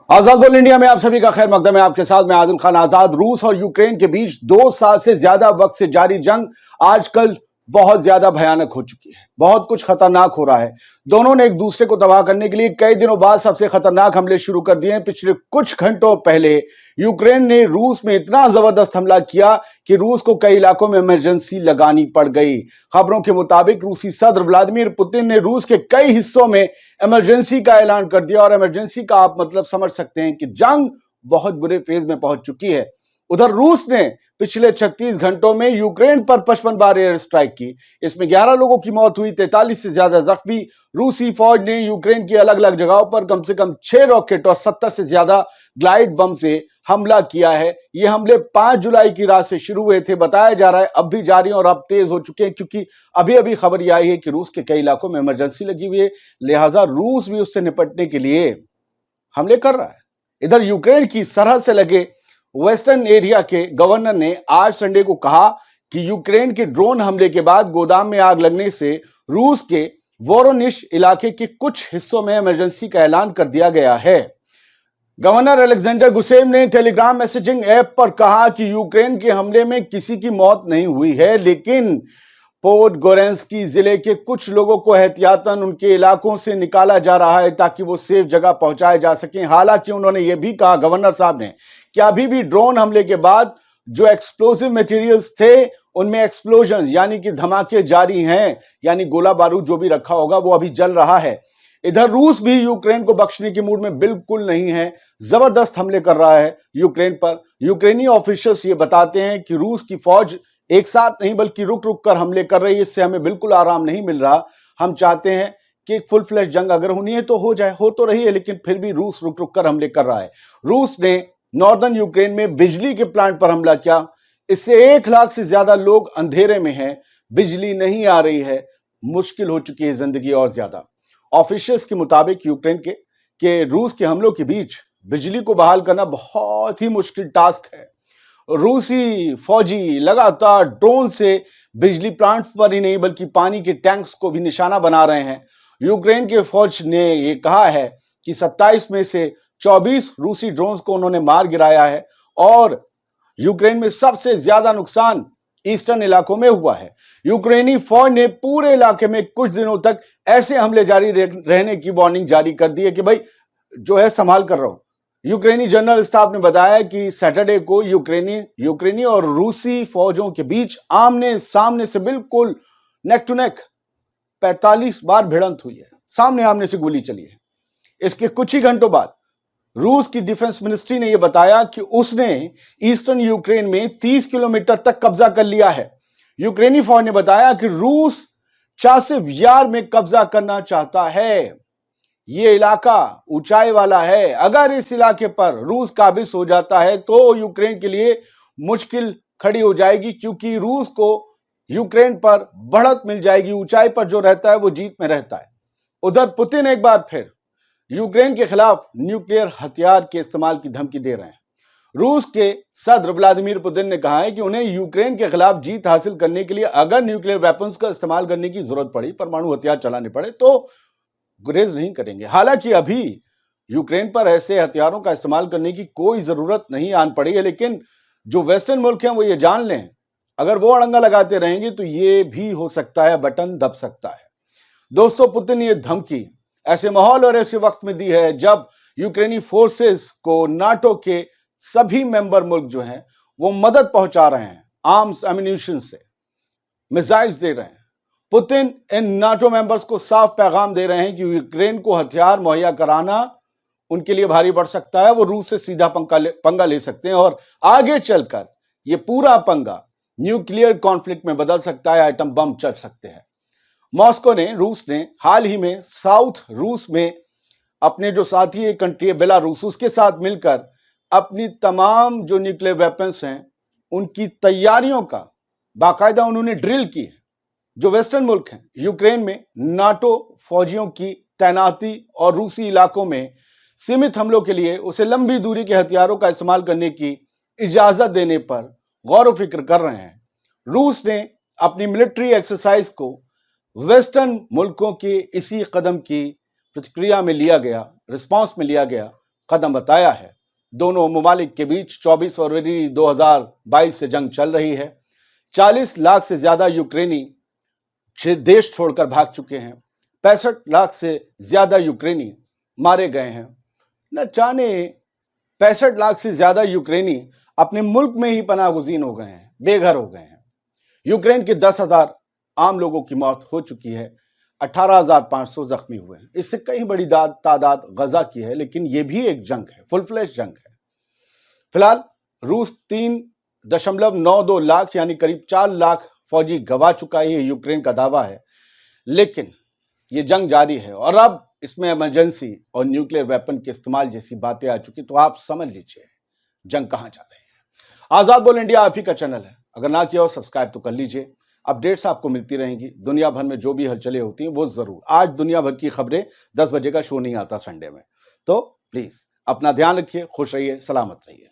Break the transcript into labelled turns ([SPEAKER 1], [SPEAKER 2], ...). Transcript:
[SPEAKER 1] आजाद world India में आप सभी का खैर मकदम है। आपके साथ मैं आदिल खान आजाद। रूस और यूक्रेन के बीच 2 साल से ज्यादा वक्त से जारी जंग आजकल बहुत ज्यादा भयानक हो चुकी है। बहुत कुछ खतरनाक हो रहा है। दोनों ने एक दूसरे को तबाह करने के लिए कई दिनों बाद सबसे खतरनाक हमले शुरू कर दिए हैं। पिछले कुछ घंटों पहले यूक्रेन ने रूस में इतना जबरदस्त हमला किया कि रूस को कई इलाकों में इमरजेंसी लगानी पड़ गई। खबरों के मुताबिक रूसी सदर व्लादिमीर पुतिन ने रूस के कई हिस्सों में इमरजेंसी का ऐलान कर दिया। और इमरजेंसी का आप मतलब समझ सकते हैं कि जंग बहुत बुरे फेज में पहुंच चुकी है। उधर रूस ने पिछले 36 घंटों में यूक्रेन पर 55 बार एयर स्ट्राइक की। इसमें 11 लोगों की मौत हुई, 43 से ज्यादा जख्मी। रूसी फौज ने यूक्रेन की अलग अलग जगहों पर कम से कम 6 रॉकेट और 70 से ज्यादा ग्लाइड बम से हमला किया है। ये हमले 5 जुलाई की रात से शुरू हुए थे। बताया जा रहा है अब भी जारी और अब तेज हो चुके हैं, क्योंकि अभी अभी खबर यह आई है कि रूस के कई इलाकों में इमरजेंसी लगी हुई है। लिहाजा रूस भी उससे निपटने के लिए हमले कर रहा है। इधर यूक्रेन की सरहद से लगे वेस्टर्न एरिया के गवर्नर ने आज संडे को कहा कि यूक्रेन के ड्रोन हमले के बाद गोदाम में आग लगने से रूस के वोरोनिश इलाके के कुछ हिस्सों में इमरजेंसी का ऐलान कर दिया गया है। गवर्नर अलेक्जेंडर गुसेव ने टेलीग्राम मैसेजिंग ऐप पर कहा कि यूक्रेन के हमले में किसी की मौत नहीं हुई है, लेकिन पोर्ट गोरेंस्की जिले के कुछ लोगों को एहतियातन उनके इलाकों से निकाला जा रहा है ताकि वो सेफ जगह पहुंचाए जा सकें। हालांकि उन्होंने ये भी कहा, गवर्नर साहब ने, कि अभी भी ड्रोन हमले के बाद जो एक्सप्लोसिव मटेरियल्स थे उनमें एक्सप्लोजन यानी कि धमाके जारी हैं, यानी गोला बारूद जो भी रखा होगा वो अभी जल रहा है। इधर रूस भी यूक्रेन को बख्शने के मूड में बिल्कुल नहीं है, जबरदस्त हमले कर रहा है यूक्रेन पर। यूक्रेनी ऑफिशियल्स ये बताते हैं कि रूस की फौज एक साथ नहीं बल्कि रुक रुक कर हमले कर रही है। इससे हमें बिल्कुल आराम नहीं मिल रहा। हम चाहते हैं कि एक फुल फ्लैश जंग अगर होनी है तो हो जाए, हो तो रही है, लेकिन फिर भी रूस रुक रुक कर हमले कर रहा है। रूस ने नॉर्दर्न यूक्रेन में बिजली के प्लांट पर हमला किया। इससे 1 लाख से ज्यादा लोग अंधेरे में हैं, बिजली नहीं आ रही है, मुश्किल हो चुकी है जिंदगी और ज्यादा। ऑफिशियल्स के मुताबिक यूक्रेन के रूस के हमलों के बीच बिजली को बहाल करना बहुत ही मुश्किल टास्क है। रूसी फौजी लगातार ड्रोन से बिजली प्लांट पर ही नहीं बल्कि पानी के टैंक्स को भी निशाना बना रहे हैं। यूक्रेन के फौज ने यह कहा है कि 27 में से 24 रूसी ड्रोन्स को उन्होंने मार गिराया है। और यूक्रेन में सबसे ज्यादा नुकसान ईस्टर्न इलाकों में हुआ है। यूक्रेनी फौज ने पूरे इलाके में कुछ दिनों तक ऐसे हमले जारी रहने की वार्निंग जारी कर दी है कि भाई जो है संभाल कर रहो। यूक्रेनी जनरल स्टाफ ने बताया कि सैटरडे को यूक्रेनी और रूसी फौजों के बीच आमने सामने से बिल्कुल नेक टू नेक 45 बार भिड़ंत हुई है, सामने आमने से गोली चली है। इसके कुछ ही घंटों बाद रूस की डिफेंस मिनिस्ट्री ने यह बताया कि उसने ईस्टर्न यूक्रेन में 30 किलोमीटर तक कब्जा कर लिया है। यूक्रेनी फौज ने बताया कि रूस चासिव यार में कब्जा करना चाहता है। यह इलाका ऊंचाई वाला है। अगर इस इलाके पर रूस काबिज हो जाता है तो यूक्रेन के लिए मुश्किल खड़ी हो जाएगी, क्योंकि रूस को यूक्रेन पर बढ़त मिल जाएगी। ऊंचाई पर जो रहता है वो जीत में रहता है। उधर पुतिन एक बार फिर यूक्रेन के खिलाफ न्यूक्लियर हथियार के इस्तेमाल की धमकी दे रहे हैं। रूस के सदर व्लादिमीर पुतिन ने कहा है कि उन्हें यूक्रेन के खिलाफ जीत हासिल करने के लिए अगर न्यूक्लियर वेपन्स का इस्तेमाल करने की जरूरत पड़ी, परमाणु हथियार चलाने पड़े, तो गुरेज नहीं करेंगे। हालांकि अभी यूक्रेन पर ऐसे हथियारों का इस्तेमाल करने की कोई जरूरत नहीं आन पड़ी है, लेकिन जो वेस्टर्न मुल्क हैं वो ये जान लें, अगर वो अड़ंगा लगाते रहेंगे तो ये भी हो सकता है बटन दब सकता है। दोस्तों, पुतिन ने यह धमकी ऐसे माहौल और ऐसे वक्त में दी है जब यूक्रेनी फोर्सेस को नाटो के सभी मेंबर मुल्क जो हैं वो मदद पहुंचा रहे हैं, आर्म्स एम्यूनिशन से मिसाइल्स दे रहे हैं। पुतिन इन नाटो मेंबर्स को साफ पैगाम दे रहे हैं कि यूक्रेन को हथियार मुहैया कराना उनके लिए भारी पड़ सकता है। वो रूस से सीधा पंगा ले सकते हैं और आगे चलकर ये पूरा पंगा न्यूक्लियर कॉन्फ्लिक्ट में बदल सकता है, आइटम बम चल सकते हैं। रूस ने हाल ही में साउथ रूस में अपने जो साथी कंट्री है बेलारूस, उसके साथ मिलकर अपनी तमाम जो न्यूक्लियर वेपन्स हैं उनकी तैयारियों का बाकायदा उन्होंने ड्रिल की है। जो वेस्टर्न मुल्क हैं यूक्रेन में नाटो फौजियों की तैनाती और रूसी इलाकों में सीमित हमलों के लिए उसे लंबी दूरी के हथियारों का इस्तेमाल करने की इजाजत देने पर गौर व फिक्र कर रहे हैं। रूस ने अपनी मिलिट्री एक्सरसाइज को वेस्टर्न मुल्कों के इसी कदम की प्रतिक्रिया में लिया गया, रिस्पांस में लिया गया, कदम बताया है। दोनों ममालिक के बीच 24 फरवरी 2022 से जंग चल रही है। 40 लाख से ज्यादा यूक्रेनी देश छोड़कर भाग चुके हैं। 65 लाख से ज्यादा यूक्रेनी मारे गए हैं। न जाने 65 लाख से ज्यादा यूक्रेनी अपने मुल्क में ही पनाहगुज़ीन हो गए हैं, बेघर हो गए हैं। यूक्रेन के 10,000 आम लोगों की मौत हो चुकी है, 18,500 जख्मी हुए हैं। इससे कहीं बड़ी तादाद गजा की है, लेकिन यह भी एक जंग है, फुल फ्लैश जंग है। फिलहाल रूस 3.92 लाख यानी करीब 4 लाख फौजी गवा चुका है, ये यूक्रेन का दावा है। लेकिन ये जंग जारी है और अब इसमें इमरजेंसी और न्यूक्लियर वेपन के इस्तेमाल जैसी बातें आ चुकी, तो आप समझ लीजिए जंग कहां जा रही है। आजाद बोल इंडिया आप ही का चैनल है, अगर ना किया हो सब्सक्राइब तो कर लीजिए। अपडेट्स आपको मिलती रहेंगी, दुनिया भर में जो भी हलचलें होती हैं वो जरूर। आज दुनिया भर की खबरें 10 बजे का शो नहीं आता संडे में, तो प्लीज अपना ध्यान रखिए, खुश रहिए, सलामत रहिए।